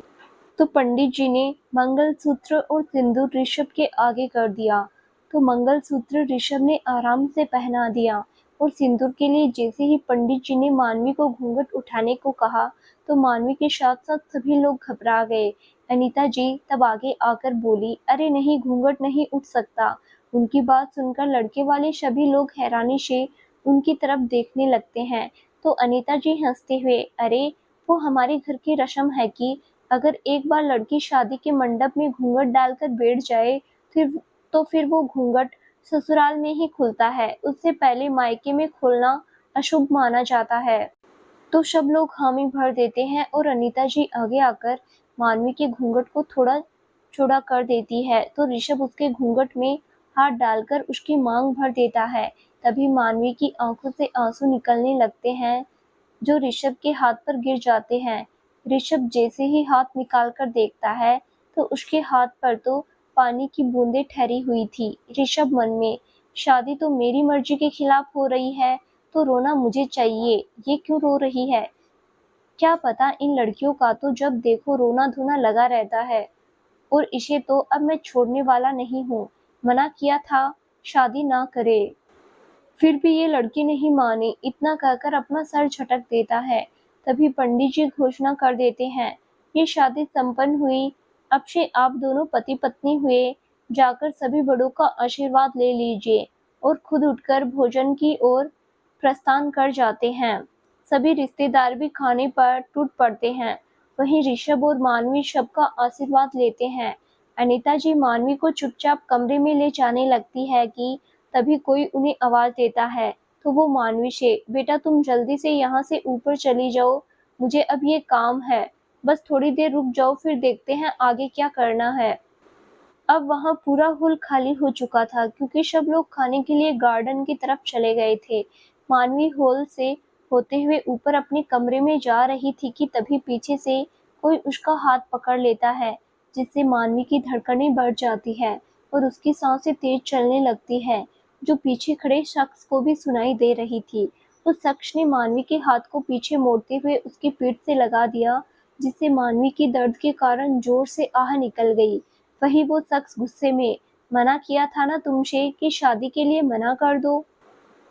तो पंडित जी ने मंगलसूत्र और सिंदूर ऋषभ के आगे कर दिया। तो मंगलसूत्र ऋषभ ने आराम से पहना दिया और सिंदूर के लिए जैसे ही पंडित जी ने मानवी को घूंघट उठाने को कहा, तो मानवी के साथ साथ सभी लोग घबरा गए। अनीता जी तब आगे आकर बोली, अरे नहीं, घूंघट नहीं उठ सकता। उनकी बात सुनकर लड़के वाले सभी लोग हैरानी से उनकी तरफ देखने लगते हैं। तो अनीता जी हंसते हुए, अरे वो हमारे घर की रस्म है कि अगर एक बार लड़की शादी के मंडप में घूंघट डालकर बैठ जाए फिर तो फिर वो घूंघट ससुराल में ही खुलता है, उससे पहले मायके में खुलना अशुभ माना जाता है। तो सब लोग हामी भर देते हैं और अनीता जी आगे आकर मानवी के घूंघट को थोड़ा चौड़ा कर देती है। तो ऋषभ उसके घूंघट में हाथ डालकर उसकी मांग भर देता है। तभी मानवी की आंखों से आंसू निकलने लगते हैं जो ऋषभ के हाथ पर गिर जाते हैं। ऋषभ जैसे ही हाथ निकाल कर देखता है तो उसके हाथ पर तो पानी की बूंदें ठहरी हुई थी। ऋषभ मन में, शादी तो मेरी मर्जी के खिलाफ हो रही है तो रोना मुझे चाहिए, ये क्यों रो रही है? क्या पता इन लड़कियों का तो जब देखो रोना धोना लगा रहता है। और इसे तो अब मैं छोड़ने वाला नहीं हूँ। मना किया था शादी ना करे, फिर भी ये लड़की नहीं मानी। इतना कहकर अपना सर झटक देता है। तभी पंडित जी घोषणा कर देते हैं, ये शादी संपन्न हुई, अब से आप दोनों पति पत्नी हुए। जाकर सभी बड़ों का आशीर्वाद ले लीजिए। और खुद उठकर भोजन की ओर प्रस्थान कर जाते हैं। सभी रिश्तेदार भी खाने पर टूट पड़ते हैं। वहीं ऋषभ और मानवी सबका आशीर्वाद लेते हैं। अनीता जी मानवी को चुपचाप कमरे में ले जाने लगती है कि तभी कोई उन्हें आवाज देता है। तो वो मानवी से, बेटा तुम जल्दी से यहाँ से ऊपर चली जाओ, मुझे अब ये काम है, बस थोड़ी देर रुक जाओ फिर देखते हैं आगे क्या करना है। अब वहाँ पूरा हॉल खाली हो चुका था क्योंकि सब लोग खाने के लिए गार्डन की तरफ चले गए थे। मानवी हॉल से होते हुए ऊपर अपने कमरे में जा रही थी कि तभी पीछे से कोई उसका हाथ पकड़ लेता है, जिससे मानवी की धड़कनें बढ़ जाती है और उसकी सांसें तेज चलने लगती है, जो पीछे खड़े शख्स को भी सुनाई दे रही थी। उस शख्स ने मानवी के हाथ को पीछे मोड़ते हुए उसकी पीठ से लगा दिया, जिससे मानवी की दर्द के कारण जोर से आह निकल गई। वही वो शख्स गुस्से में, मना किया था ना तुमसे कि शादी के लिए मना कर दो,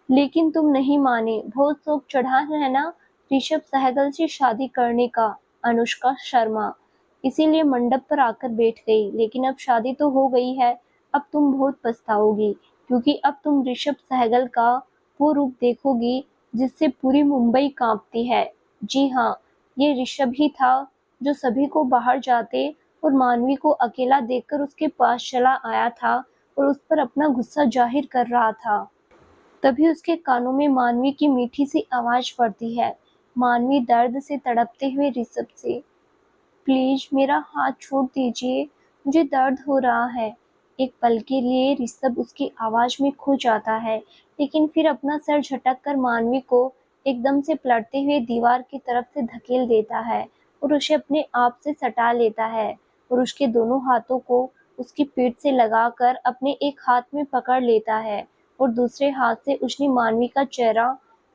लेकिन तुम नहीं माने। बहुत शौक चढ़ा है ना ऋषभ सहगल से शादी करने का, अनुष्का शर्मा, इसीलिए मंडप पर आकर बैठ गई। लेकिन अब शादी तो हो गई है, अब तुम बहुत पछताओगी, क्योंकि अब तुम ऋषभ सहगल का वो रूप देखोगी जिससे पूरी मुंबई कांपती है। जी हाँ, ये ऋषभ ही था जो सभी को बाहर जाते और मानवी को अकेला देखकर उसके पास चला आया था और उस पर अपना गुस्सा जाहिर कर रहा था। तभी उसके कानों में मानवी की मीठी सी आवाज पड़ती है। मानवी दर्द से तड़पते हुए ऋषभ से, प्लीज मेरा हाथ छोड़ दीजिए, मुझे दर्द हो रहा है। एक पल के लिए ऋषभ उसकी आवाज में खो जाता है, लेकिन फिर अपना सर झटक कर मानवी को एकदम से पलटते हुए दीवार की तरफ से धकेल देता है और उसे अपने आप से सटा लेता है और उसके दोनों हाथों को उसकी पीठ से लगाकर अपने एक हाथ में पकड़ लेता है और दूसरे हाथ से उसने मानवी का चेहरा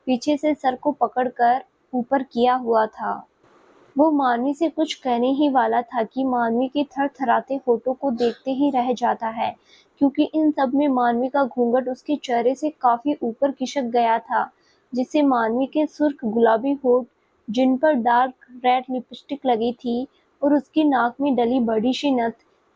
पीछे से सर को पकड़कर ऊपर किया हुआ था। वो मानवी से कुछ कहने ही वाला था कि मानवी के थरथराते होठों को देखते ही रह जाता है, क्योंकि इन सब में मानवी का घूंघट उसके चेहरे से काफी ऊपर खिसक गया था, जिससे मानवी के सुर्ख गुलाबी होठ, जिन पर डार्क रेड लिपस्टिक लगी थी, और उसकी नाक में डली बड़ी सी नथ,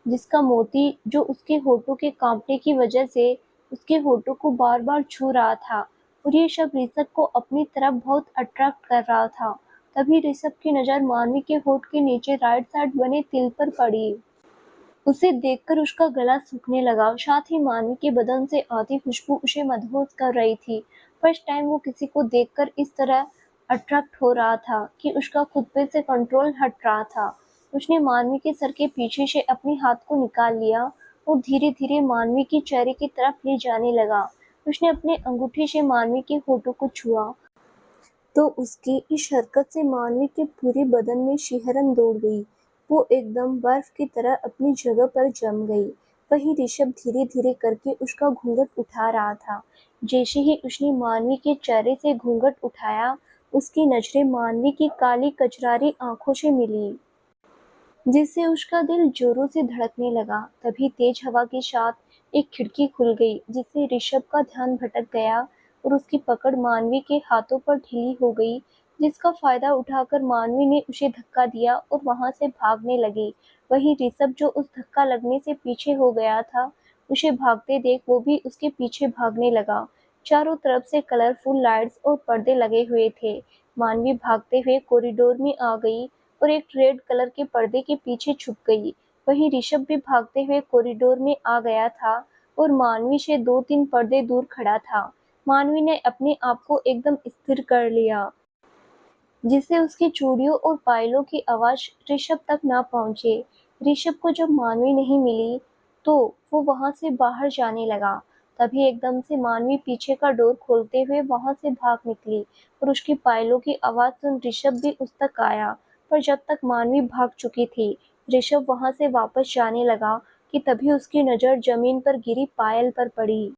जिसका मोती जो उसके होठों के कांपने की वजह से उसके होठों को बार बार छू रहा था, और ये सब ऋषभ को अपनी तरफ बहुत अट्रैक्ट कर रहा था। तभी ऋषभ की नज़र मानवी के होठ के नीचे राइट साइड बने तिल पर पड़ी। उसे देखकर उसका गला सूखने लगा, साथ ही मानवी के बदन से आती खुशबू उसे मदहोश कर रही थी। फर्स्ट टाइम वो किसी को देखकर इस तरह अट्रैक्ट हो रहा था कि उसका खुद पे से कंट्रोल हट रहा था। उसने मानवी के सर के पीछे से अपने हाथ को निकाल लिया और धीरे धीरे मानवी के चेहरे की तरफ ले जाने लगा। उसने अपने अंगूठे से मानवी के होठों को छुआ तो उसकी इस हरकत से मानवी के पूरे बदन में शिहरन दौड़ गई। वो एकदम बर्फ की तरह अपनी जगह पर जम गई। वहीं ऋषभ धीरे धीरे करके उसका घूंघट उठा रहा था। जैसे ही उसने मानवी के चेहरे से घूंघट उठाया, उसकी नजरें मानवी की काली कचरारी आंखों से मिली, जिससे उसका दिल जोरों से धड़कने लगा। तभी तेज हवा के साथ एक खिड़की खुल गई, जिससे ऋषभ का ध्यान भटक गया और उसकी पकड़ मानवी के हाथों पर ढीली हो गई, जिसका फायदा उठाकर मानवी ने उसे धक्का दिया और वहां से भागने लगी। वहीं ऋषभ, जो उस धक्का लगने से पीछे हो गया था, उसे भागते देख वो भी उसके पीछे भागने लगा। चारों तरफ से कलरफुल लाइट्स और पर्दे लगे हुए थे। मानवी भागते हुए कॉरिडोर में आ गई और एक रेड कलर के पर्दे के पीछे छुप गई। वहीं ऋषभ भी भागते हुए कॉरिडोर में आ गया था और मानवी से 2-3 पर्दे दूर खड़ा था। मानवी ने अपने आप को एकदम स्थिर कर लिया, जिससे उसकी चूड़ियों और पायलों की आवाज ऋषभ तक ना पहुंचे। ऋषभ को जब मानवी नहीं मिली तो वो वहां से बाहर जाने लगा। तभी एकदम से मानवी पीछे का डोर खोलते हुए वहां से भाग निकली और उसकी पायलों की आवाज सुन ऋषभ भी उस तक आया। पर जब तक मानवी भाग चुकी थी, ऋषभ वहां से वापस जाने लगा कि तभी उसकी नजर जमीन पर गिरी पायल पर पड़ी।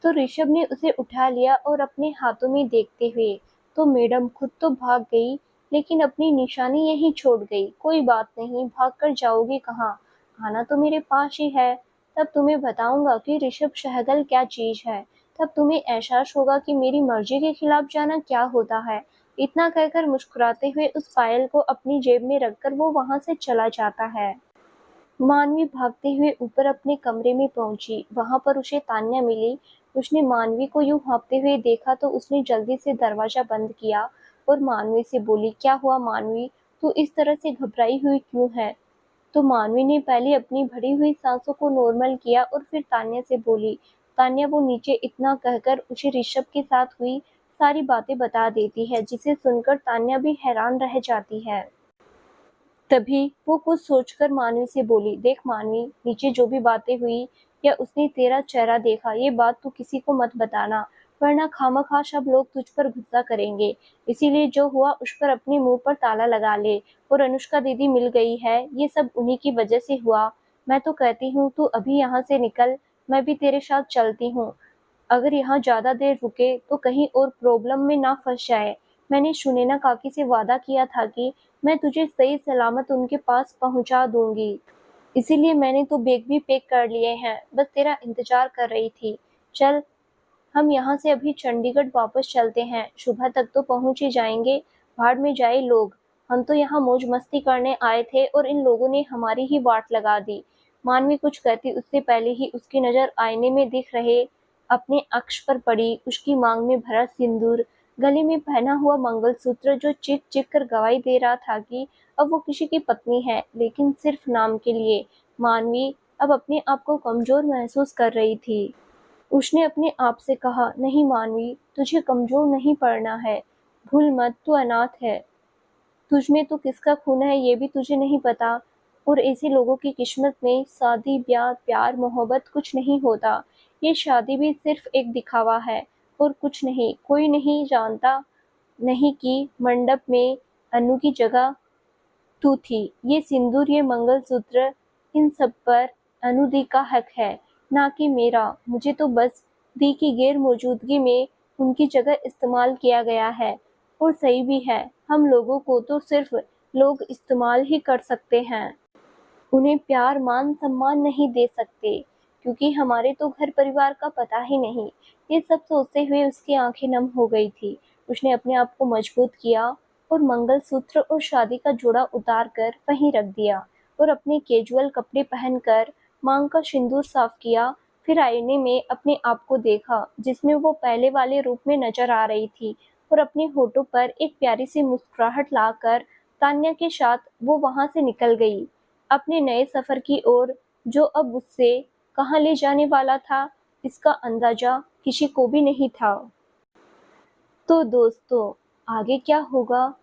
तो ऋषभ ने उसे उठा लिया और अपने हाथों में देखते हुए, तो मैडम खुद तो भाग गई, लेकिन अपनी निशानी यहीं छोड़ गई। कोई बात नहीं, भाग कर जाओगी कहाँ, आना तो मेरे पास ही है। तब तुम्हें बताऊंगा कि ऋषभ सहगल क्या चीज है। तब तुम्हें एहसास होगा कि मेरी मर्जी के खिलाफ जाना क्या होता है। इतना कहकर मुस्कुराते हुए उस पायल को अपनी जेब में रखकर वो वहां से चला जाता है। मानवी भागते हुए ऊपर अपने कमरे में पहुंची। वहां पर उसे तान्या मिली। उसने मानवी को यूं हाँफते हुए देखा तो उसने जल्दी से दरवाजा बंद किया और मानवी से बोली, क्या हुआ मानवी, तू इस तरह से घबराई हुई क्यों है। तो मानवी ने पहले अपनी भरी हुई सांसों को नॉर्मल किया और फिर तान्या से बोली। तान्या वो नीचे इतना कहकर उसे ऋषभ के साथ हुई सारी बातें बता देती है, जिसे सुनकर तान्या भी हैरान रह जाती है। तभी वो कुछ सोचकर मानवी से बोली, देख मानवी, नीचे जो भी बातें हुई या उसने तेरा चेहरा देखा, ये बात तू किसी को मत बताना, वरना खामखा सब लोग तुझ पर गुस्सा करेंगे। इसीलिए जो हुआ उस पर अपने मुंह पर ताला लगा ले। और अनुष्का दीदी मिल गई है, ये सब उन्हीं की वजह से हुआ। मैं तो कहती हूँ तू अभी यहाँ से निकल, मैं भी तेरे साथ चलती हूँ। अगर यहाँ ज्यादा देर रुके तो कहीं और प्रॉब्लम में ना फंस जाए। मैंने सुनैना काकी से वादा किया था कि मैं तुझे सही सलामत उनके पास पहुंचा दूंगी। इसीलिए मैंने तो बैग भी पैक कर लिए हैं, बस तेरा इंतजार कर रही थी। चल, हम यहाँ से अभी चंडीगढ़ वापस चलते हैं, सुबह तक तो पहुंच ही जाएंगे। भाड़ में जाए लोग, हम तो यहाँ मौज मस्ती करने आए थे और इन लोगों ने हमारी ही वाट लगा दी। मानवी कुछ कहती उससे पहले ही उसकी नजर आईने में दिख रहे अपने अक्ष पर पड़ी। उसकी मांग में भरा सिंदूर, गले में पहना हुआ मंगलसूत्र, जो चिक चिक कर गवाही दे रहा था कि अब वो किसी की पत्नी है, लेकिन सिर्फ नाम के लिए। मानवी अब अपने आप को कमजोर महसूस कर रही थी। उसने अपने आप से कहा, नहीं मानवी, तुझे कमजोर नहीं पड़ना है। भूल मत, तू अनाथ है। तुझमें तो किसका खून है ये भी तुझे नहीं पता। और ऐसे लोगों की किस्मत में शादी ब्याह प्यार मोहब्बत कुछ नहीं होता। ये शादी भी सिर्फ एक दिखावा है और कुछ नहीं। कोई नहीं जानता नहीं कि मंडप में अनु की जगह तू थी। ये सिंदूर, ये मंगलसूत्र, इन सब पर अनु दी का हक है, ना कि मेरा। मुझे तो बस दी की गैर मौजूदगी में उनकी जगह इस्तेमाल किया गया है। और सही भी है, हम लोगों को तो सिर्फ लोग इस्तेमाल ही कर सकते हैं, उन्हें प्यार मान सम्मान नहीं दे सकते, क्योंकि हमारे तो घर परिवार का पता ही नहीं। ये सब सोचते हुए उसकी आंखें नम हो गई थी। उसने अपने आप को मजबूत किया और मंगलसूत्र और शादी का जोड़ा उतार कर वहीं रख दिया और अपने कैजुअल कपड़े पहनकर मांग का सिंदूर साफ किया। फिर आईने में अपने आप को देखा, जिसमें वो पहले वाले रूप में नजर आ रही थी, और अपने होठों पर एक प्यारी सी मुस्कुराहट लाकर तान्या के साथ वो वहां से निकल गई अपने नए सफर की ओर, जो अब उससे कहाँ ले जाने वाला था, इसका अंदाजा किसी को भी नहीं था। तो दोस्तों, आगे क्या होगा?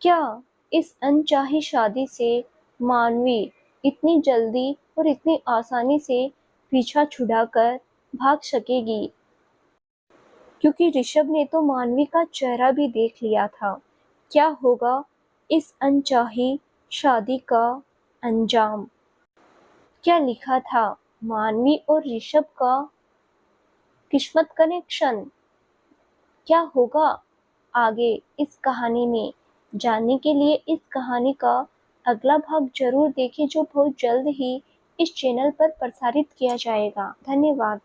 क्या इस अनचाही शादी से मानवी इतनी जल्दी और इतनी आसानी से पीछा छुड़ाकर भाग सकेगी? क्योंकि ऋषभ ने तो मानवी का चेहरा भी देख लिया था। क्या होगा इस अनचाही शादी का अंजाम? क्या लिखा था मानवी और ऋषभ का किस्मत कनेक्शन? क्या होगा आगे इस कहानी में? जानने के लिए इस कहानी का अगला भाग जरूर देखें, जो बहुत जल्द ही इस चैनल पर प्रसारित किया जाएगा। धन्यवाद।